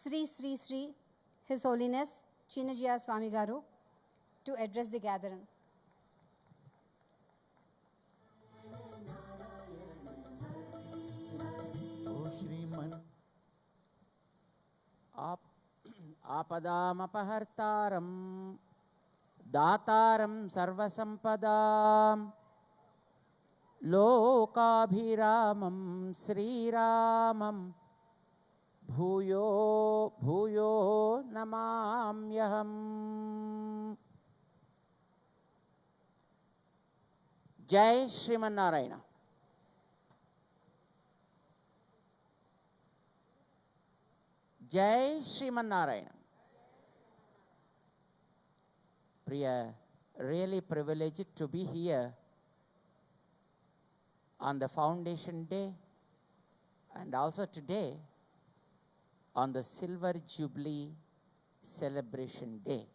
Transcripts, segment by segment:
Sri Sri Sri, His Holiness Chinna Jeeyar Swami Garu, to address the gathering. आपदामपहर्तारं दातारं सर्वसंपदां लोकाभिरामं श्रीरामं भूयो भूयो नमाम्यहम्. जय श्रीमन्नारायण. जय Sriman Narayana. Priya, really privileged to be here on the foundation day and also today on the Silver Jubilee celebration day.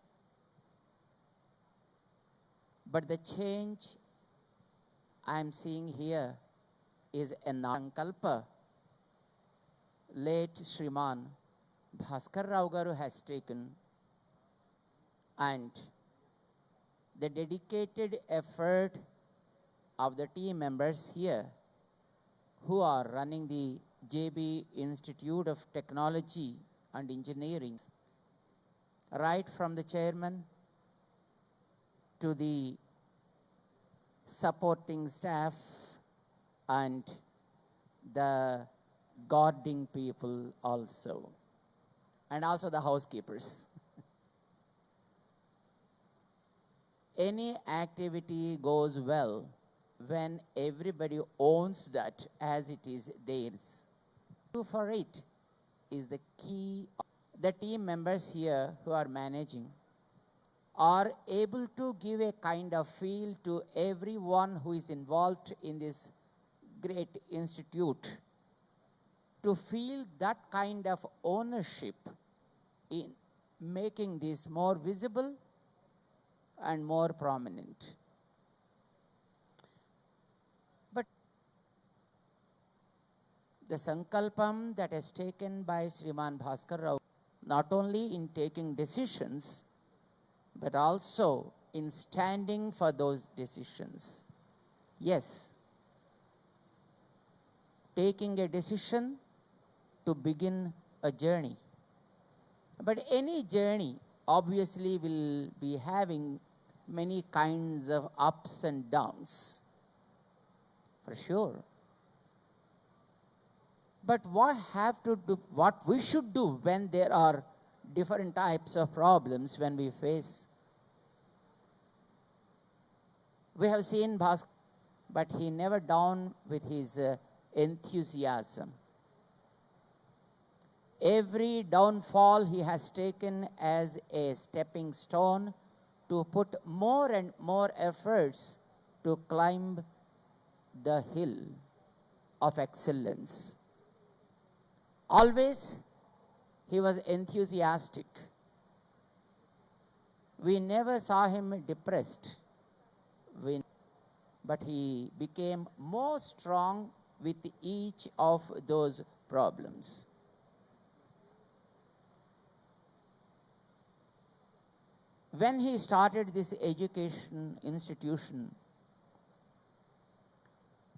But the change I am seeing here is a Sankalpa late Sriman Bhaskar Rao Garu has taken, and the dedicated effort of the team members here who are running the JB Institute of Technology and Engineering, right from the chairman to the supporting staff and the guarding people also, and also the housekeepers. Any activity goes well when everybody owns that as it is theirs. For it is the key. The team members here who are managing are able to give a kind of feel to everyone who is involved in this great institute, to feel that kind of ownership in making this more visible and more prominent. But the sankalpam that is taken by Sriman Bhaskar Rao, not only in taking decisions, but also in standing for those decisions. Yes, taking a decision to begin a journey. But any journey obviously will be having many kinds of ups and downs, for sure. But what we should do when there are different types of problems when we face? We have seen Bhaskar, but he never down with his enthusiasm. Every downfall he has taken as a stepping stone to put more and more efforts to climb the hill of excellence. Always he was enthusiastic. We never saw him depressed, but he became more strong with each of those problems. When he started this education institution,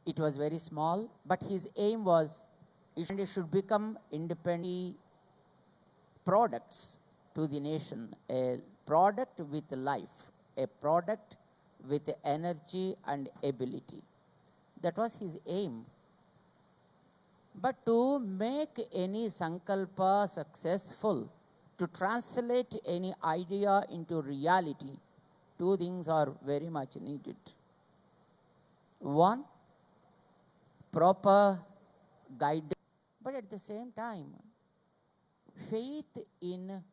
it was very small, but his aim was it should become independent products to the nation, a product with life, a product with energy and ability. That was his aim. But to make any sankalpa successful, to translate any idea into reality, two things are very much needed. One, proper guidance, but at the same time, faith in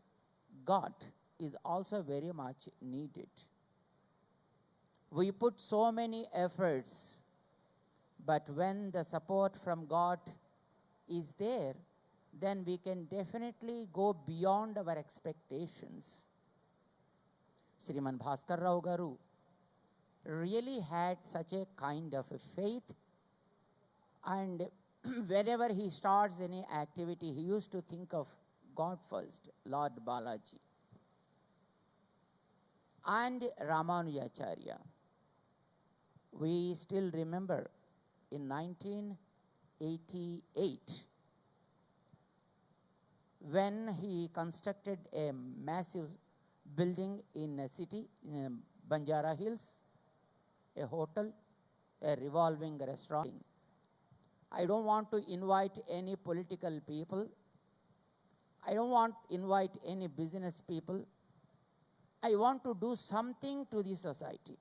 God is also very much needed. We put so many efforts, but when the support from God is there, then we can definitely go beyond our expectations. Sriman Bhaskar Rao Garu really had such a kind of a faith, and whenever he starts any activity, he used to think of God first, Lord Balaji, and Ramanujacharya. We still remember in 1988 when he constructed a massive building in a city, in Banjara Hills, a hotel, a revolving restaurant. I don't want to invite any political people. I don't want to invite any business people. I want to do something to the society.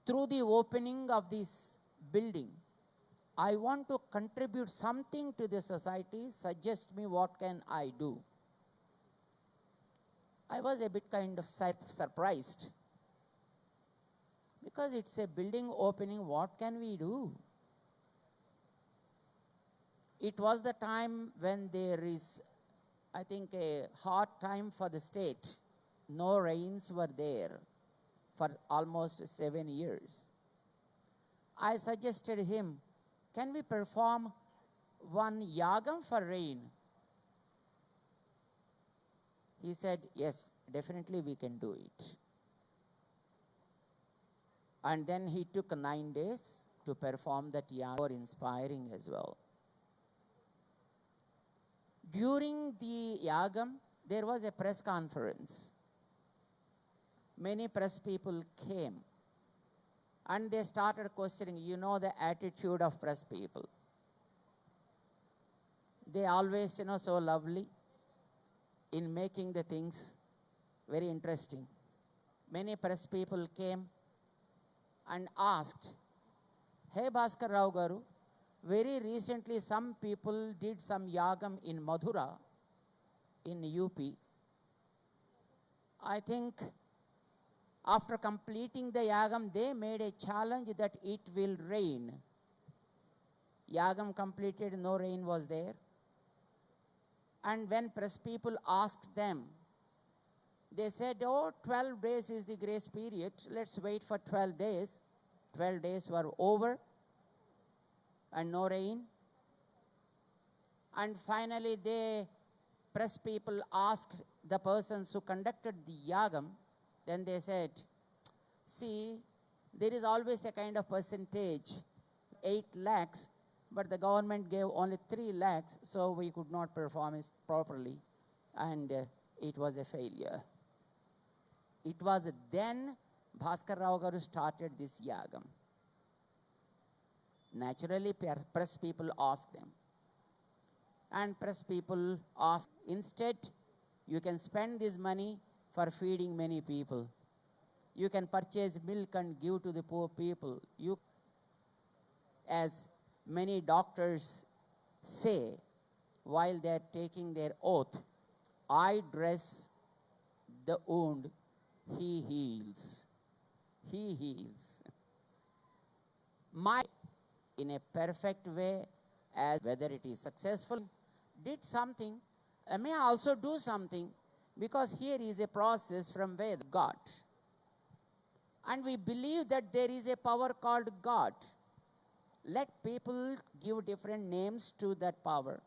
Through the opening of this building, I want to contribute something to the society. Suggest me what can I do. I was a bit kind of surprised because it's a building opening. What can we do? It was the time when there is, I think, a hard time for the state. No rains were there for almost 7 years. I suggested him, can we perform one yagam for rain? He said, yes, definitely we can do it. And then he took 9 days to perform that yagam, more inspiring as well. During the yagam, there was a press conference. Many press people came and they started questioning, you know, the attitude of press people. They always, so lovely in making the things very interesting. Many press people came and asked, hey Bhaskar Rao Garu, very recently some people did some yagam in Madhura, in UP. I think after completing the yagam, they made a challenge that it will rain. Yagam completed, no rain was there. And when press people asked them, they said, oh, 12 days is the grace period. Let's wait for 12 days. 12 days were over and no rain. And finally, the press people asked the persons who conducted the yagam. Then they said, see, there is always a kind of percentage, 8 lakhs, but the government gave only 3 lakhs, so we could not perform it properly, and it was a failure. It was then Bhaskar Rao Garu started this yagam. Naturally, press people asked them. And press people asked, instead, you can spend this money for feeding many people. You can purchase milk and give to the poor people. You, as many doctors say while they are taking their oath, I dress the wound, he heals. He heals. My, in a perfect way, as whether it is successful, did something, may I also do something, because here is a process from where God. And we believe that there is a power called God. Let people give different names to that power.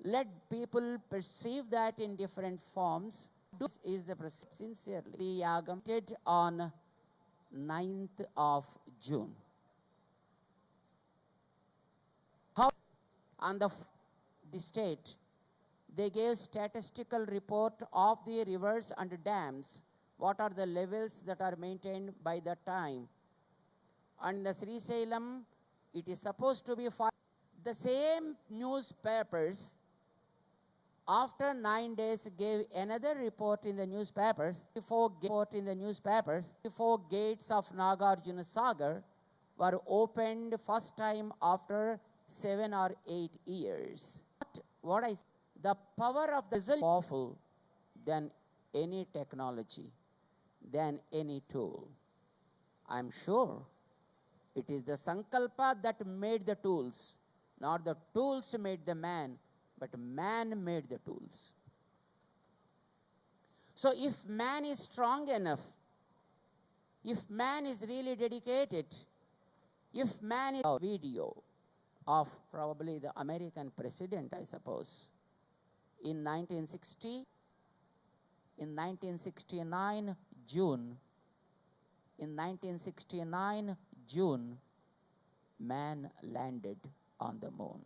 Let people perceive that in different forms. This is the sincerely. The yagam did on 9th of June. How on the state, they gave statistical report of the rivers and dams. What are the levels that are maintained by that time? And the Sri Salem, it is supposed to be the same newspapers after 9 days gave another report in the newspapers. Before gates of Nagarjuna Sagar were opened first time after 7 or 8 years. What I say, the power of the result is powerful than any technology, than any tool. I'm sure it is the sankalpa that made the tools, not the tools made the man, but man made the tools. So if man is strong enough, if man is really dedicated, if man is a video of probably the American president, I suppose, in 1960, in 1969 June, in 1969 June, man landed on the moon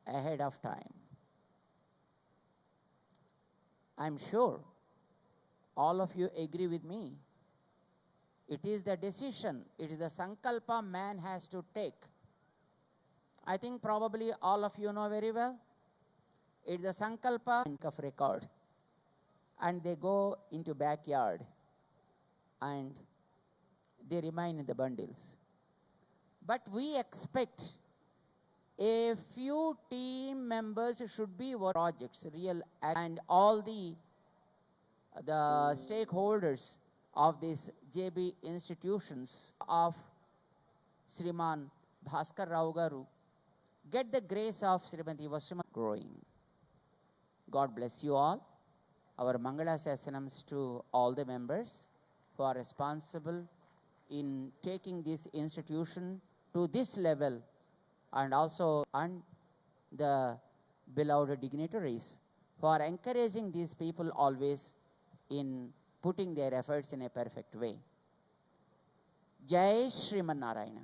ahead of time. I'm sure all of you agree with me. It is the decision, it is the sankalpa man has to take. I think probably all of you know very well. It's the sankalpa of record. And they go into backyard and they remain in the bundles. But we expect a few team members should be projects, real, and all the stakeholders of these JB institutions of Sriman Bhaskar Rao Garu get the grace of Srimati Vasuma growing. God bless you all. Our Mangala Sasanams to all the members who are responsible in taking this institution to this level, and also the beloved dignitaries who are encouraging these people always in putting their efforts in a perfect way. Jai Srimannarayana.